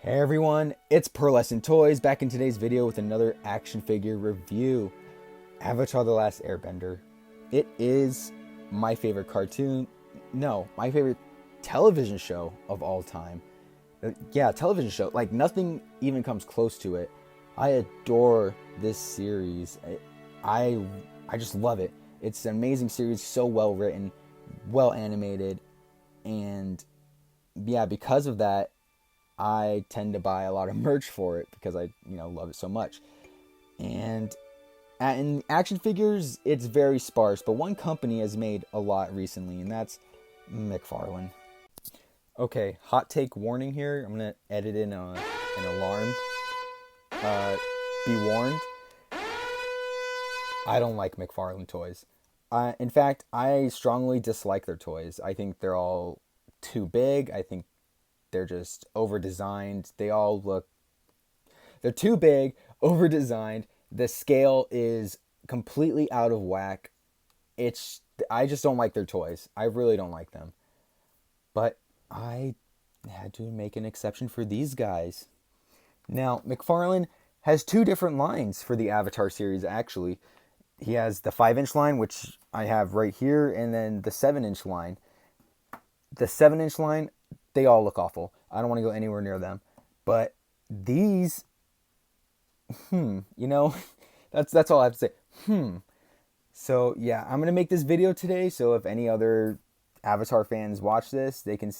Hey everyone, it's Pearlescent Toys back in today's video with another action figure review. Avatar: The Last Airbender. It is my favorite cartoon, no, my favorite television show of all time. Yeah, television show, like nothing even comes close to it. I adore this series. I just love it. It's an amazing series, so well written, well animated, and yeah, because of that, I tend to buy a lot of merch for it because I, love it so much. And in action figures, it's very sparse, but one company has made a lot recently, and that's McFarlane. Okay, hot take warning here. I'm going to edit in an alarm. Be warned, I don't like McFarlane toys. In fact, I strongly dislike their toys. I think they're all too big. I think they're just over-designed. They're too big, over-designed. The scale is completely out of whack. I just don't like their toys. I really don't like them. But I had to make an exception for these guys. Now, McFarlane has two different lines for the Avatar series, actually. He has the 5-inch line, which I have right here, and then the 7-inch line. The 7-inch line, they all look awful. I don't want to go anywhere near them. But these, that's all I have to say. So yeah, I'm going to make this video today. So if any other Avatar fans watch this, they can,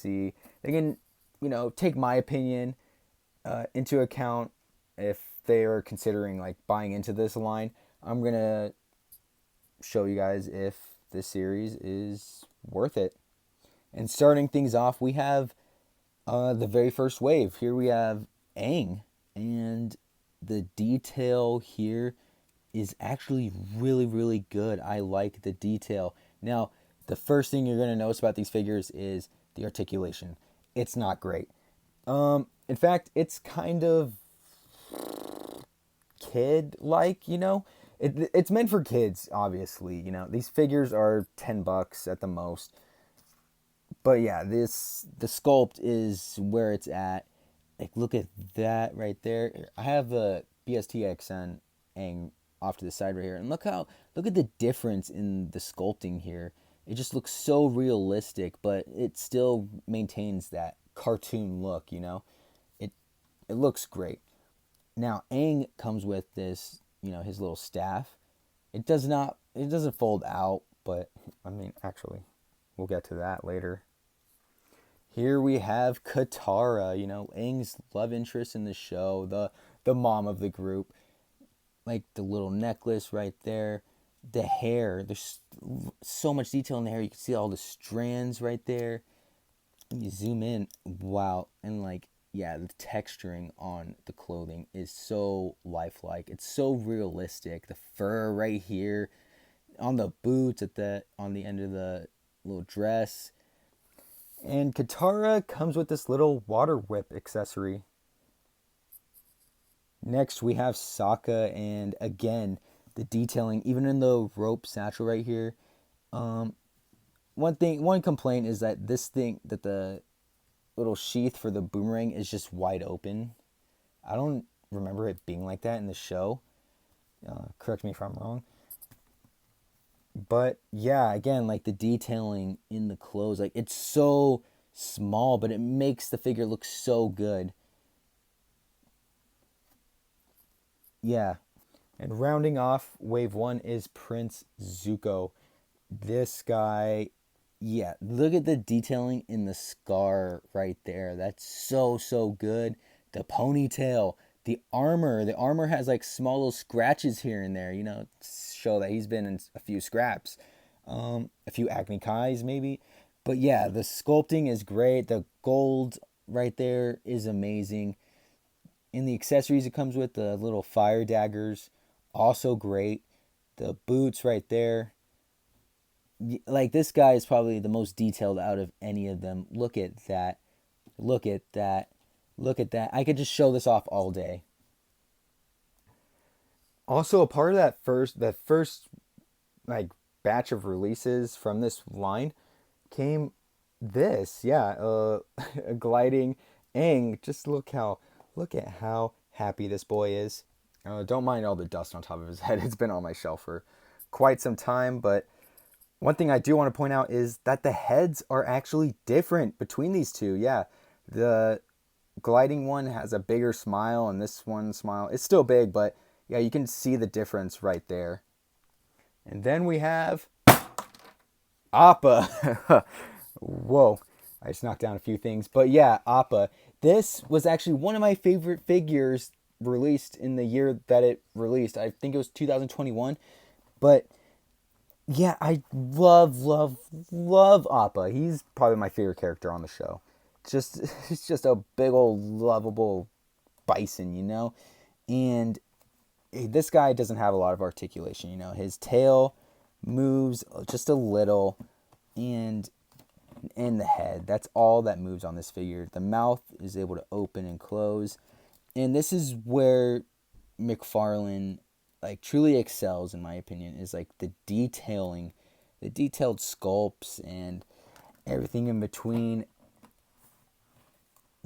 take my opinion into account if they are considering like buying into this line. I'm going to show you guys if this series is worth it. And starting things off, we have the very first wave. Here we have Aang, and the detail here is actually really, really good. I like the detail. Now, the first thing you're going to notice about these figures is the articulation. It's not great. In fact, it's kind of kid-like, It's meant for kids, obviously, These figures are $10 at the most. But yeah, the sculpt is where it's at. Like, look at that right there. I have a BSTXN Aang off to the side right here. And look at the difference in the sculpting here. It just looks so realistic, but it still maintains that cartoon look, It looks great. Now, Aang comes with this, his little staff. It doesn't fold out, but, actually, we'll get to that later. Here we have Katara, Aang's love interest in the show, the mom of the group. Like the little necklace right there. The hair, there's so much detail in the hair. You can see all the strands right there. And you zoom in, wow. And the texturing on the clothing is so lifelike. It's so realistic. The fur right here on the boots on the end of the little dress. And Katara comes with this little water whip accessory. Next we have Sokka, and again, the detailing, even in the rope satchel right here. One complaint is that the little sheath for the boomerang is just wide open. I don't remember it being like that in the show. Correct me if I'm wrong. But yeah, again, the detailing in the clothes, it's so small, but it makes the figure look so good. Yeah. And rounding off wave 1 is Prince Zuko. This guy, yeah, look at the detailing in the scar right there. That's so, so good. The ponytail, the armor has small little scratches here and there, show that he's been in a few scraps, a few Acme Kais maybe. But yeah, the sculpting is great. The gold right there is amazing. In the accessories it comes with, the little fire daggers, also great. The boots right there. This guy is probably the most detailed out of any of them. Look at that. Look at that. Look at that. I could just show this off all day. Also, a part of that first batch of releases from this line came this, a gliding Aang. Just look how Look at how happy this boy is. Don't mind all the dust on top of his head. It's been on my shelf for quite some time, but one thing I do want to point out is that the heads are actually different between these two. Yeah, the gliding one has a bigger smile, and this one smile, it's still big, but yeah, you can see the difference right there. And then we have Appa. Whoa, I just knocked down a few things. But yeah, Appa. This was actually one of my favorite figures released in the year that it released. I think it was 2021. But yeah, I love Appa. He's probably my favorite character on the show. Just He's just a big old lovable bison, you know? And this guy doesn't have a lot of articulation, you know. His tail moves just a little, and the head, that's all that moves on this figure. The mouth is able to open and close. And this is where McFarlane like truly excels, in my opinion, is like the detailing, the detailed sculpts and everything in between.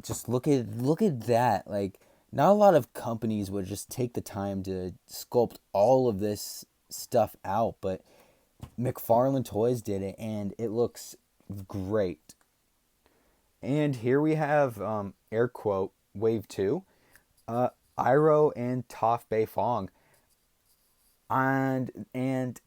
Just look at that. Like, not a lot of companies would just take the time to sculpt all of this stuff out, but McFarlane Toys did it, and it looks great. And here we have air quote Wave 2, Iroh and Toph Bei Fong. And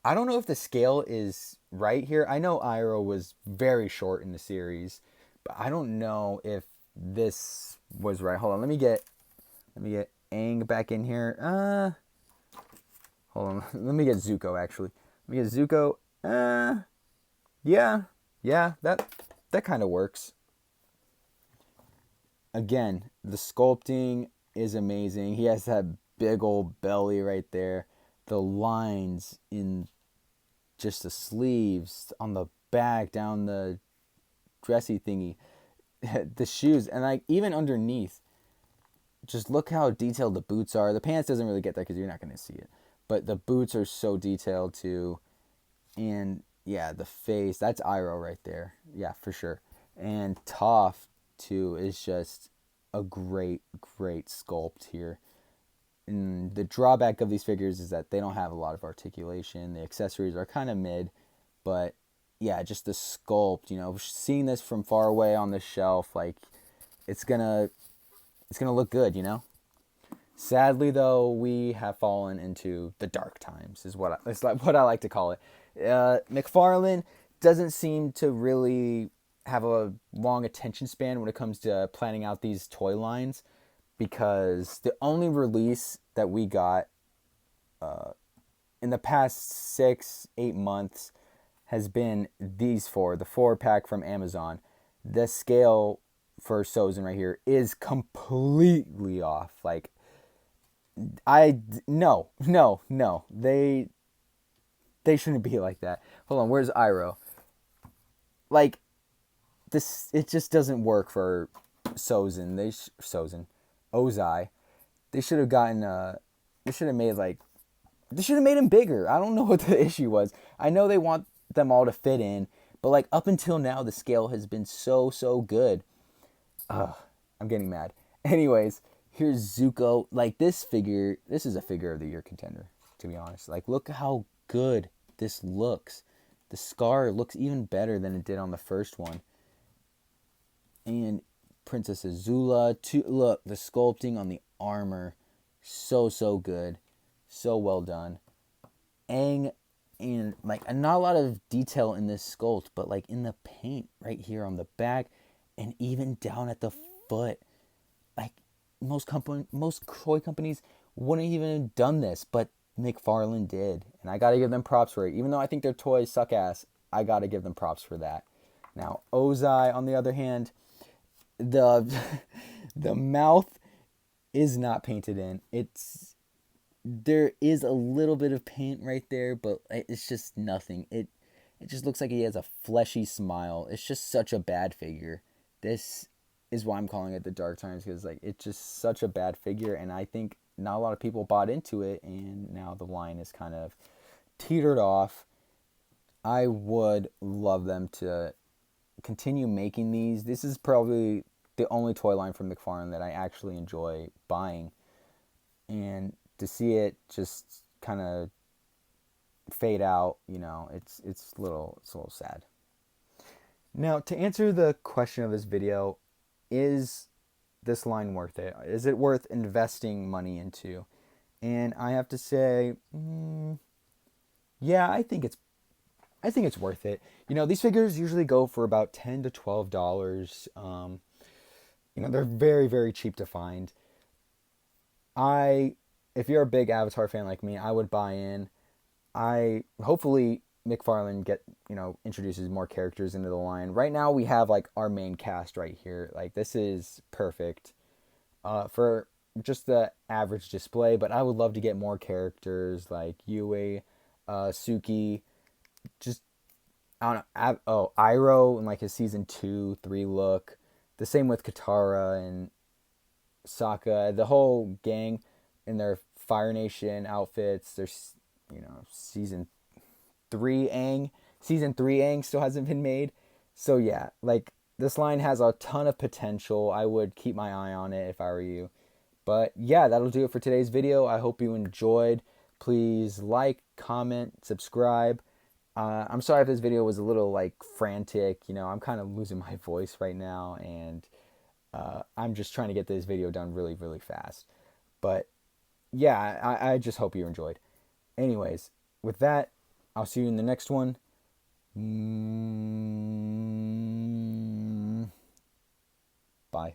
I don't know if the scale is right here. I know Iroh was very short in the series, but I don't know if this was right. Hold on, let me get Aang back in here. Hold on, let me get Zuko actually. Let me get Zuko. Yeah, that kind of works. Again, the sculpting is amazing. He has that big old belly right there. The lines in just the sleeves, on the back, down the dressy thingy, the shoes, and like even underneath. Just look how detailed the boots are. The pants doesn't really get that because you're not going to see it. But the boots are so detailed too. And yeah, the face, that's Iroh right there. Yeah, for sure. And Toph too is just a great sculpt here. And the drawback of these figures is that they don't have a lot of articulation. The accessories are kind of mid, but yeah, just the sculpt, you know, seeing this from far away on the shelf, like it's gonna look good, you know. Sadly, though, we have fallen into the dark times, is it's like what I like to call it. McFarlane doesn't seem to really have a long attention span when it comes to planning out these toy lines, because the only release that we got in the past 6-8 months has been these four, the 4-pack from Amazon. The scale for Sozin right here is completely off. Like, no, they shouldn't be like that. Hold on, where's Iroh? Like, this, it just doesn't work for Sozin. Ozai. They should have gotten they should have made him bigger. I don't know what the issue was. I know they want them all to fit in, but like up until now the scale has been so good. I'm getting mad. Anyways, here's Zuko. Like, this is a figure of the year contender, to be honest. Like, look how good this looks. The scar looks even better than it did on the first one. And Princess Azula, look, the sculpting on the armor, so good. So well done. Aang, and like not a lot of detail in this sculpt, but like in the paint right here on the back and even down at the foot. Like, most toy companies wouldn't even have done this, but McFarlane did. And I gotta give them props for it. Even though I think their toys suck ass, I gotta give them props for that. Now, Ozai, on the other hand, the the mouth is not painted in. There is a little bit of paint right there, but it's just nothing. It just looks like he has a fleshy smile. It's just such a bad figure. This is why I'm calling it the Dark Times, because like it's just such a bad figure, and I think not a lot of people bought into it, and now the line is kind of teetered off. I would love them to continue making these. This is probably the only toy line from McFarlane that I actually enjoy buying. And to see it just kind of fade out, it's a little sad. Now, to answer the question of this video, is this line worth it? Is it worth investing money into? And I have to say, yeah, I think it's worth it. These figures usually go for about $10 to $12. They're very, very cheap to find. I, if you're a big Avatar fan like me, I would buy in. I hopefully McFarlane introduces more characters into the line. Right now we have like our main cast right here. Like this is perfect for just the average display, but I would love to get more characters like Yui, Suki, just I don't know. Iroh in like his season 2, 3 look. The same with Katara and Sokka. The whole gang in their Fire Nation outfits. There's season 3 Aang. Season 3 Aang still hasn't been made. So yeah, like this line has a ton of potential. I would keep my eye on it if I were you. But yeah, that'll do it for today's video. I hope you enjoyed. Please like, comment, subscribe. I'm sorry if this video was a little like frantic. I'm kind of losing my voice right now, and I'm just trying to get this video done really, really fast. But yeah, I just hope you enjoyed. Anyways, with that, I'll see you in the next one. Bye.